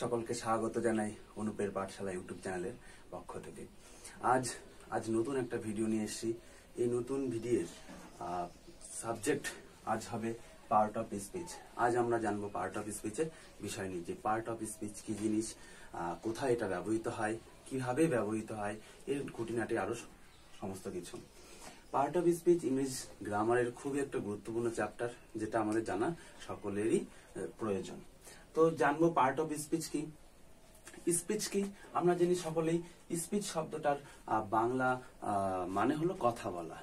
সকলকে স্বাগত জানাই অনুপের পাঠশালা ইউটিউব চ্যানেলের পক্ষ থেকে। আজ নতুন একটা ভিডিও নিয়ে এসেছি। এই নতুন ভিডিওর সাবজেক্ট আজ হবে পার্ট অফ স্পিচ। আজ আমরা জানবো পার্ট অফ স্পিচের বিষয় নিয়ে, যে পার্ট অফ স্পিচ কি জিনিস, কোথায় এটা ব্যবহৃত হয়, কিভাবে ব্যবহৃত হয়, এর খুঁটিনাটি আরো সমস্ত কিছু। পার্ট অফ স্পিচ ইংলিশ গ্রামারের খুবই একটা গুরুত্বপূর্ণ চ্যাপ্টার, যেটা আমাদের জানা সকলেরই প্রয়োজন। তো জানবো পার্ট অফ স্পিচ কি। স্পিচ কি আমরা জানি সকলেই। স্পিচ শব্দটার বাংলা মানে হলো কথা বলা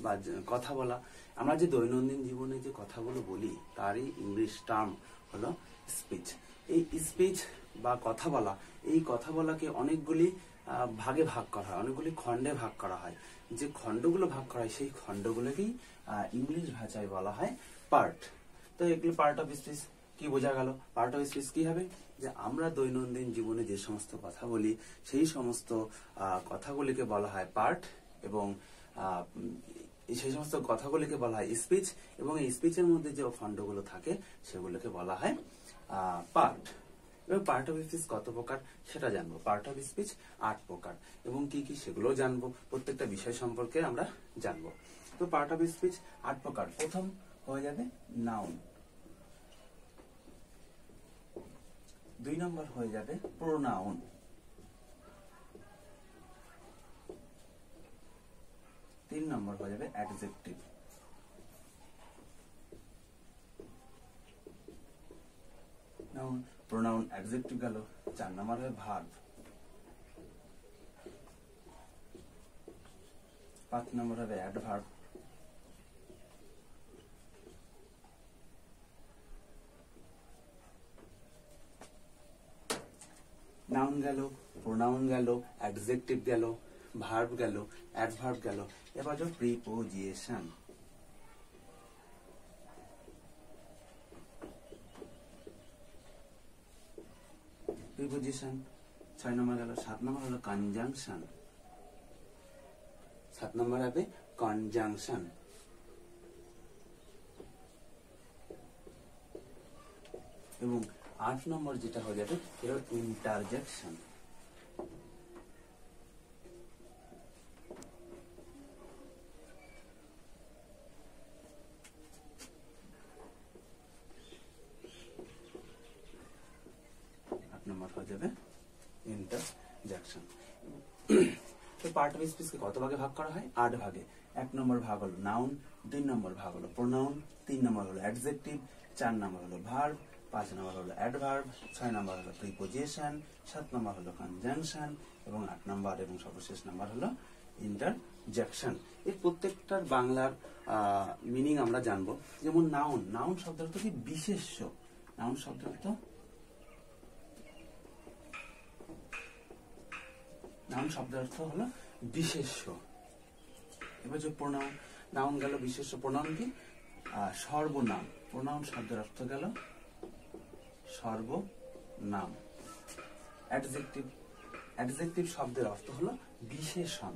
বা কথা বলা। আমরা যে দৈনন্দিন জীবনে যে কথাগুলো বলি তারই ইংলিশ টার্ম হলো স্পিচ। এই স্পিচ বা কথা বলা, এই কথা বলাকে অনেকগুলি ভাগে ভাগ করা হয়, অনেকগুলি খণ্ডে ভাগ করা হয়। যে খণ্ডগুলো ভাগ করা হয় সেই খণ্ডগুলোকেই ইংলিশ ভাষায় বলা হয় পার্ট। তো এগুলো পার্ট অফ স্পিচ। কি বোঝা গেল? পার্ট অফ স্পিচ কি হবে? যে আমরা দৈনন্দিন জীবনে যে সমস্ত কথা বলি সেই সমস্ত কথাগুলিকে বলা হয় পার্ট, এবং সেই সমস্ত কথাগুলিকে বলা হয় স্পিচ, এবং এই স্পিচের মধ্যে যে খণ্ডগুলো থাকে সেগুলোকে বলা হয় পার্ট। এবং পার্ট অফ স্পিচ কত প্রকার সেটা জানবো। পার্ট অফ স্পিচ 8 প্রকার, এবং কি কি সেগুলো জানবো। প্রত্যেকটা বিষয় সম্পর্কে আমরা জানবো। তো পার্ট অফ স্পিচ 8 প্রকার। প্রথম হয়ে যাবে নাউন, 2 নম্বর হয়ে যাবে প্রোনাউন, 3 নম্বর হয়ে যাবে অ্যাডজেক্টিভ, নাউন প্রোনাউন অ্যাডজেক্টিভ গেল। 4 নম্বর হবে ভার্ব, 5 নম্বর হবে অ্যাডভার্ব, নাউন গেল, প্রোনাউন গেল, অ্যাডজেক্টিভ গেল, ভার্ব গেল, অ্যাডভার্ব গেল। এবার যে প্রিপোজিশন, প্রিপোজিশন 6 নম্বর গেল। 7 নম্বর হলো কনজাংশন, 7 নম্বর হবে কনজাংশন। এবং 8 নম্বর যেটা হয়ে যাবে সেটা ইন্টারজেকশন। তো পার্ট অফ স্পিচকে কত ভাগে ভাগ করা হয়? 8 ভাগে। 1 নম্বর ভাগ হলো নাউন, 2 নম্বর ভাগ হলো প্রোনাউন, 3 নম্বর হলো অ্যাডজেক্টিভ, 4 নম্বর হলো ভার্ব, 5 নম্বর হলো অ্যাডভার্ব, 6 নম্বর হলো প্রিপোজিশন, 7 নম্বর হলো কনজাংশন, এবং 8 নম্বর এবং সর্বশেষ নম্বর হলো ইন্টারজেকশন। এই প্রত্যেকটার বাংলার মিনিং আমরা জানবো। যেমন নাউন, নাউন শব্দের অর্থ কি? বিশেষ্য। নাউন শব্দের অর্থ, নাউন শব্দের অর্থ হলো বিশেষ্য। এবার যে প্রোনাউন, নাউন গেল বিশেষ্য, প্রোনাউন কি? সর্বনাম। প্রোনাউন শব্দের অর্থ গেল সর্বনাম। অ্যাডজেক্টিভ, অ্যাডজেক্টিভ শব্দের অর্থ হলো বিশেষণ।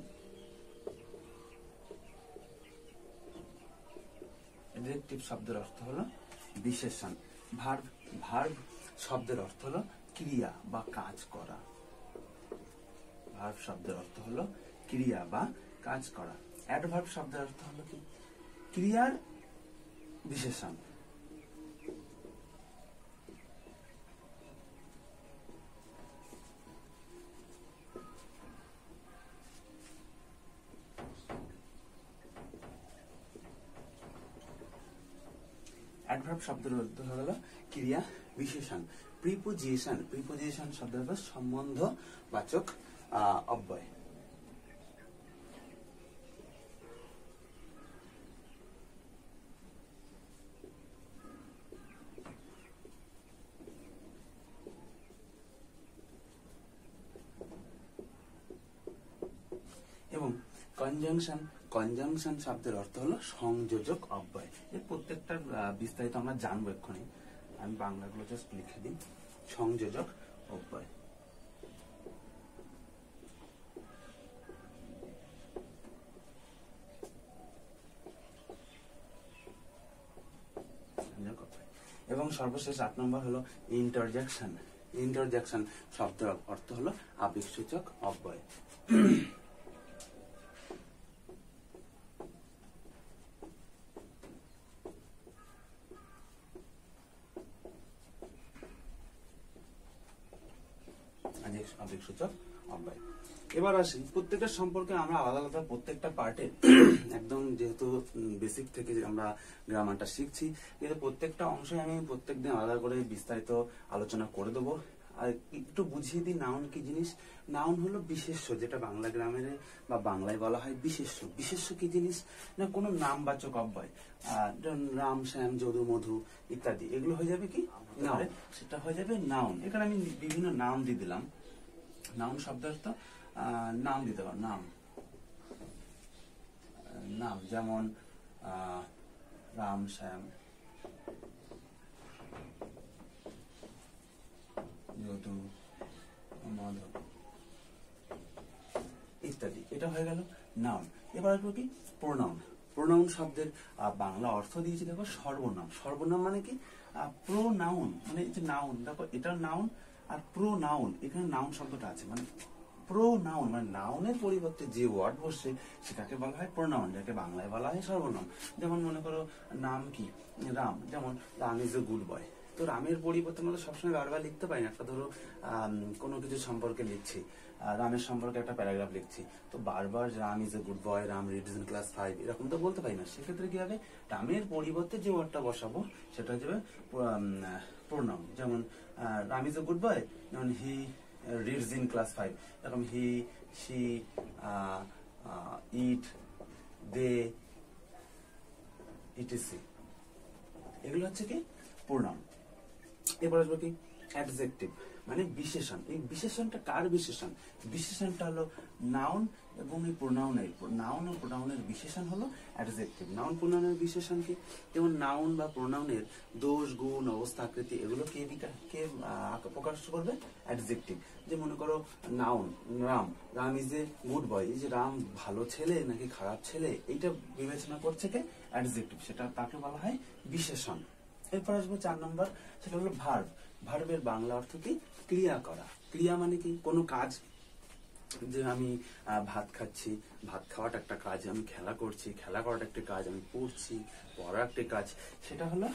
অ্যাডজেক্টিভ শব্দের অর্থ হলো বিশেষণ। ভার্ব, ভার্ব শব্দের অর্থ হলো ক্রিয়া বা কাজ করা। ভার্ব শব্দের অর্থ হলো ক্রিয়া বা কাজ করা। অ্যাডভার্ব শব্দের অর্থ হলো কি? ক্রিয়ার বিশেষণ। অ্যাডভার্ব শব্দের অর্থ হলো ক্রিয়া বিশেষণ। প্রিপোজিশন, প্রিপোজিশন শব্দের অর্থ সম্বন্ধবাচক অব্যয়। এবং কনজাংশন, কনজাংশন শব্দের অর্থ হলো সংযোজক অব্যয়। এর প্রত্যেকটার বিস্তারিত আমরা জানবো এক্ষুনি। আমি বাংলাগুলো জাস্ট লিখে দিই। সংযোজক অব্যয়। এবং সর্বশেষ 8 নম্বর হলো ইন্টারজেকশন। ইন্টারজেকশন শব্দের অর্থ হলো আবেগসূচক অব্যয়। আবেগসূচক অব্যয়। এবার আসি প্রত্যেকটা সম্পর্কে আমরা আলাদা আলাদা প্রত্যেকটা পার্টে একদম যেহেতু বেসিক থেকে আমরা গ্রামারটা শিখছি, কিন্তু প্রত্যেকটা অংশে আমি প্রত্যেকদিন আলাদা করে বিস্তারিত আলোচনা করে দেবো। আর একটু বুঝিয়ে দিই নাউন কি জিনিস। নাউন হলো বিশেষ্য, যেটা বাংলা গ্রামারে বা বাংলায় বলা হয় বিশেষ্য। বিশেষ্য কি জিনিস না কোনো নামবাচক অব্যয়, রাম শ্যাম যদু মধু ইত্যাদি, এগুলো হয়ে যাবে কি নাউন, সেটা হয়ে যাবে নাউন। এখানে আমি বিভিন্ন নাম দিয়ে দিলাম। নাউন শব্দের অর্থ নাম দিতে পারো, নাম নাম যেমন রাম শ্যাম যদু মধু ইত্যাদি, এটা হয়ে গেল নাউন। এবার আসবো কি প্রোনাউন। প্রোনাউন শব্দের বাংলা অর্থ দিয়েছি দেখো সর্বনাম। সর্বনাম মানে কি প্রোনাউন, মানে যে নাউন, দেখো এটা নাউন আর প্রোনাউন, এখানে নাউন শব্দটা আছে, মানে প্রোনাউন মানে নাউনের পরিবর্তে যে ওয়ার্ড বসছে সেটাকে বলা হয় প্রোনাউন, যাকে বাংলায় বলা হয় সর্বনাম। যেমন মনে করো নাম কি রাম, যেমন Ram is a good boy. তো রামের পরিবর্তে আমরা সবসময় বারবার লিখতে পারি না। একটা ধরো কোনো কিছু সম্পর্কে লিখছি, রামের সম্পর্কে একটা প্যারাগ্রাফ লিখছি, তো বারবার Ram is a good boy, Ram reads in class 5 এরকম তো বলতে পারি না। সেক্ষেত্রে কি হবে, রামের পরিবর্তে যে ওয়ার্ডটা বসাবো সেটা হয়ে যাবে প্রোনাউন। যেমন Ram is a good boy, যেমন হি reads in class 5, এরকম he she it they etc, এগুলো হচ্ছে কি প্রোনাউন। এবার আসবো কি অ্যাডজেক্টিভ, মানে বিশেষণ। এই বিশেষণটা কার বিশেষণ? বিশেষণটা হলো নাউন এবং এই প্রোনাউনের, নাউন ও প্রোনাউনের বিশেষণ হলো অ্যাডজেক্টিভ। নাউন প্রোনাউনের বিশেষণ কি, যেমন নাউন বা প্রোনাউনের দোষ গুণ অবস্থা আকৃতি এগুলো কে প্রকাশ করবে? অ্যাডজেক্টিভ। যে মনে করো noun Ram, Ram is a good boy, এই যে রাম ভালো ছেলে নাকি খারাপ ছেলে এইটা বিবেচনা করছে কে? অ্যাডজেক্টিভ, সেটা তাকে বলা হয় বিশেষণ। এরপর আসবো 4 নম্বর, সেটা হলো ভার্ব। ভার্বের বাংলা অর্থ কি? ক্রিয়া করা। ক্রিয়া মানে কি কোনো কাজ, যে আমি ভাত খাচ্ছি, ভাত খাওয়াটা একটা কাজ, আমি খেলা করছি, খেলা করাটা একটা কাজ, আমি পড়ছি, পড়া একটা কাজ, সেটা হলো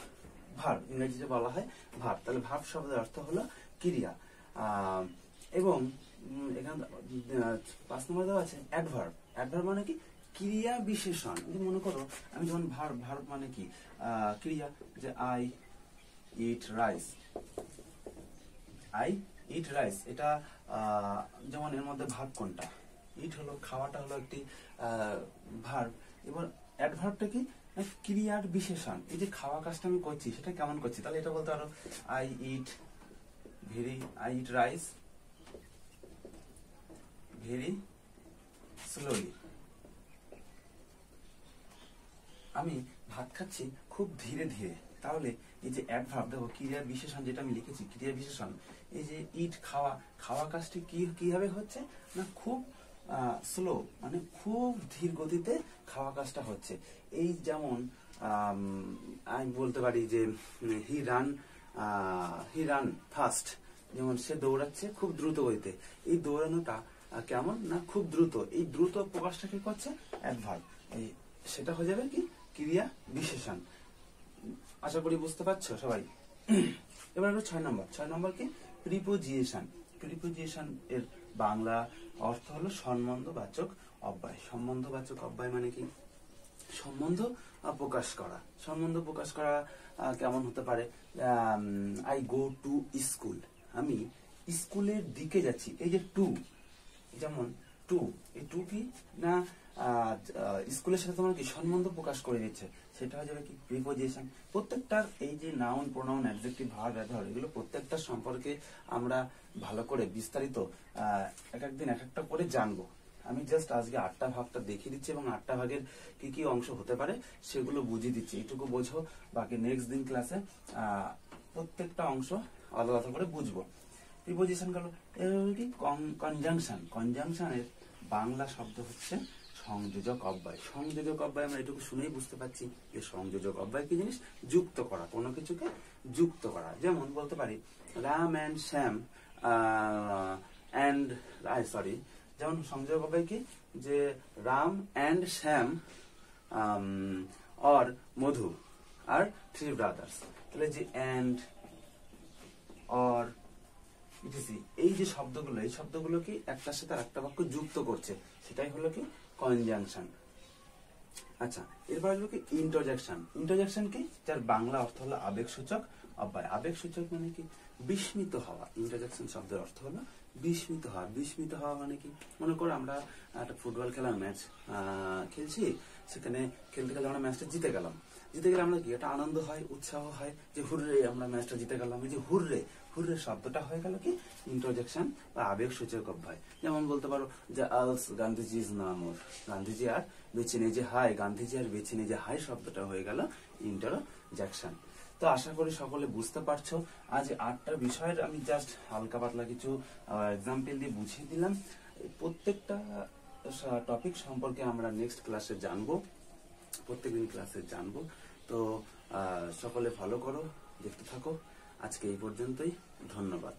ভার্ব, ইংরেজিতে বলা হয় ভার্ব। তাহলে ভার্ব শব্দের অর্থ হলো ক্রিয়া। এবং এখানে 5 নম্বর দেওয়া আছে অ্যাডভার্ব। অ্যাডভার্ব মানে কি ক্রিয়া বিশেষণ। যে মনে করো আমি যেমন ভার্ব, ভার্ব মানে কি ক্রিয়া, যে I eat rice, I eat rice, এটা যেমন এর মধ্যে ভার্ব কোনটা? ইট হলো, খাওয়াটা হলো একটি ভার্ব। এবার অ্যাডভার্বটা কি ক্রিয়ার বিশেষণ। এই যে খাওয়া কাজটা আমি করছি সেটা কেমন করছি, তাহলে এটা বলতে পারো I eat rice very slowly, আমি ভাত খাচ্ছি খুব ধীরে ধীরে। তাহলে এই যে অ্যাডভার্ব, দেখো ক্রিয়ার বিশেষণ যেটা আমি লিখেছি, ক্রিয়ার বিশেষণ, এই যে ইট খাওয়া, খাওয়া কাজটি কিভাবে হচ্ছে না খুব স্লো, মানে খুব ধীর গতিতে খাওয়া কাজটা হচ্ছে। এই যেমন আমি বলতে পারি যে হি রান ফাস্ট, যেমন সে দৌড়াচ্ছে খুব দ্রুত গতিতে। এই দৌড়ানোটা কেমন না খুব দ্রুত, এই দ্রুত প্রকাশটা কি করছে? অ্যাডভার্ব। এই সেটা হয়ে যাবে কি ক্রিয়া বিশেষণ। আশা করি বুঝতে পারছো সবাই। এবার 6 নম্বর। 6 নম্বর কি প্রিপোজিশন। প্রিপোজিশন এর বাংলা অর্থ হলো সম্বন্ধবাচক অব্যয়। সম্বন্ধবাচক অব্যয় মানে কি সম্বন্ধ প্রকাশ করা। সম্বন্ধ প্রকাশ করা কেমন হতে পারে? আই গো টু স্কুল, আমি স্কুলের দিকে যাচ্ছি। এই যে টু, যেমন টু, এই টু কি না স্কুলের সাথে তোমার কি সম্বন্ধ প্রকাশ করে দিচ্ছে, সেটা হয়ে যাবে কি প্রিপোজিশন। প্রত্যেকটার এই যে নাউন প্রোনাউন অ্যাডজেক্টিভ ভার্ব ব্যবহার, এগুলো প্রত্যেকটা সম্পর্কে আমরা ভালো করে বিস্তারিত এক একদিন এক একটা করে জানবো। আমি জাস্ট আজকে 8টা ভাগটা দেখিয়ে দিচ্ছি এবং 8টা ভাগের কি কি অংশ হতে পারে সেগুলো বুঝিয়ে দিচ্ছি। এইটুকু বোঝো, বাকি নেক্সট দিন ক্লাসে প্রত্যেকটা অংশ আলাদা আলাদা করে বুঝবো। প্রিপোজিশন গেল। এর কি কনজাংশন। কনজাংশনের বাংলা শব্দ হচ্ছে সংযোজক অব্যয়। সংযোজক অব্যয় আমরা এটুকু শুনেই বুঝতে পারছি যে সংযোজক অব্যয় কি জিনিস, যুক্ত করা, কোনো কিছুকে যুক্ত করা। যেমন বলতে পারি রাম অ্যান্ড শ্যাম যেমন সংযোজক অব্যয় কি, যে রাম অ্যান্ড শ্যাম or মধু আর 3 brothers। তাহলে যে and or etc এই যে শব্দগুলো, এই শব্দগুলো কি একটার সাথে আরেকটা বাক্য যুক্ত করছে, সেটাই হলো কি কনজাংশন। আচ্ছা, এরপর আসবে কি ইন্টারজেকশন। ইন্টারজেকশন কি, যার বাংলা অর্থ হলো আবেগসূচক অব্যয়। আবেগসূচক মানে কি বিস্মিত হওয়া। ইন্টারজেকশন শব্দের অর্থ হলো বিস্মিত হওয়া। বিস্মিত হওয়া মানে কি, মনে করো আমরা একটা ফুটবল খেলার ম্যাচ খেলছি, সেখানে খেলতে খেলতে আমরা ম্যাচটা জিতে গেলাম। জিতে গেলে আমরা কি একটা আনন্দ হয়, উৎসাহ হয় যে হুররে আমরা ম্যাচটা জিতে গেলাম। এই যে হুররে, হুররে শব্দটা হয়ে গেল কি ইন্টারজেকশন বা আবেগসূচক অব্যয়। যেমন বলতে পারো যে alas Gandhiji is no more, Gandhiji আর বেঁচে নেই যে হাই, গান্ধীজি আর বেঁচে নেই যে হাই শব্দটা হয়ে গেল ইন্টারজেকশন। তো আশা করি সকলে বুঝতে পারছো। আজ 8টা বিষয়ের আমি জাস্ট হালকা পাতলা কিছু এক্সাম্পল দিয়ে বুঝিয়ে দিলাম। প্রত্যেকটা টপিক সম্পর্কে আমরা নেক্সট ক্লাসে জানবো, প্রত্যেকদিন ক্লাসে জানবো। তো সকলে ভালো করো, দেখতে থাকো। আজকে এই পর্যন্তই, ধন্যবাদ।